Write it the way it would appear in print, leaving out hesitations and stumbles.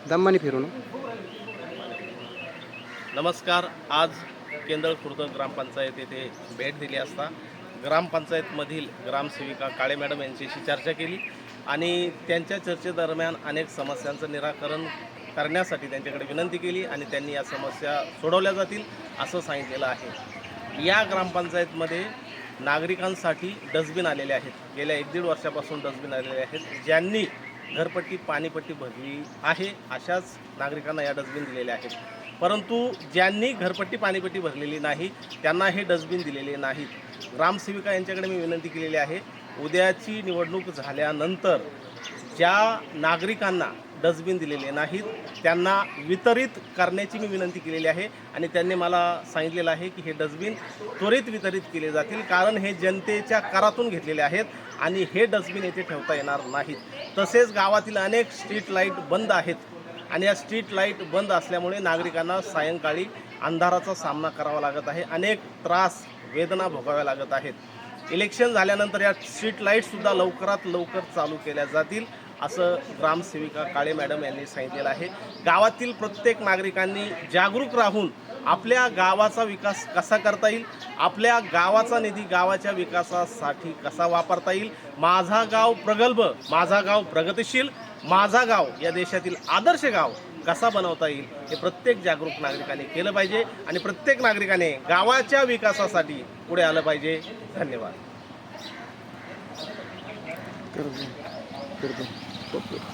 दमाने फिरून. नमस्कार. आज केंद्र खुर्द ग्रामपंचायत येथे भेट दिली असता ग्रामपंचायतमधील ग्रामसेविका काळे मॅडम यांच्याशी चर्चा केली आणि त्यांच्या चर्चेदरम्यान अनेक समस्यांचं निराकरण करण्यासाठी त्यांच्याकडे विनंती केली आणि त्यांनी या समस्या सोडवल्या जातील असं सांगितलेलं आहे. या ग्रामपंचायतमध्ये नागरिकांसाठी डस्टबिन आलेले आहेत. गेल्या 1-1.5 वर्षापासून डस्टबिन आलेले आहेत. ज्यांनी घरपट्टी पाणीपट्टी भरली आहे अशाच नागरिकांना या डस्टबिन दिलेल्या आहेत. परंतु ज्यांनी घरपट्टी पाणीपट्टी भरलेली नाही त्यांना हे डस्टबिन दिलेले नाहीत. ग्रामसेविका यांच्याकडे मी विनंती केलेली आहे, उद्याची निवडणूक झाल्यानंतर ज्या नागरिकांना डस्टबिन दिलेले नाहीत त्यांना वितरित करण्याची मी विनंती केलेली आहे आणि त्यांनी मला सांगितलेलं आहे की हे डस्टबिन त्वरित वितरित केले जातील, कारण हे जनतेच्या करातून घेतलेले आहेत आणि हे डस्टबिन येथे ठेवता येणार नाहीत. तसेच गावातील अनेक स्ट्रीट लाईट बंद आहेत आणि या स्ट्रीट लाईट बंद असल्यामुळे नागरिकांना सायंकाळी अंधाराचा सामना करावा लागत आहे. अनेक त्रास वेदना भोगाव्या लागत आहेत. इलेक्शन झाल्यानंतर या स्ट्रीट लाईटसुद्धा लवकरात लवकर चालू केल्या जातील असं ग्रामसेविका काळे मॅडम यांनी सांगितलेलं आहे. गावातील प्रत्येक नागरिकांनी जागरूक राहून आपल्या गावाचा विकास कसा करता येईल, आपल्या गावाचा निधी गावाच्या विकासासाठी कसा वापरता येईल, माझा गाव प्रगल्भ, माझा गाव प्रगतिशील, माझा गाव या देशातील आदर्श गाव कसा बनवता येईल हे प्रत्येक जागरूक नागरिकाने केलं पाहिजे आणि प्रत्येक नागरिकाने गावाच्या विकासासाठी पुढे आलं पाहिजे. धन्यवाद. करतो.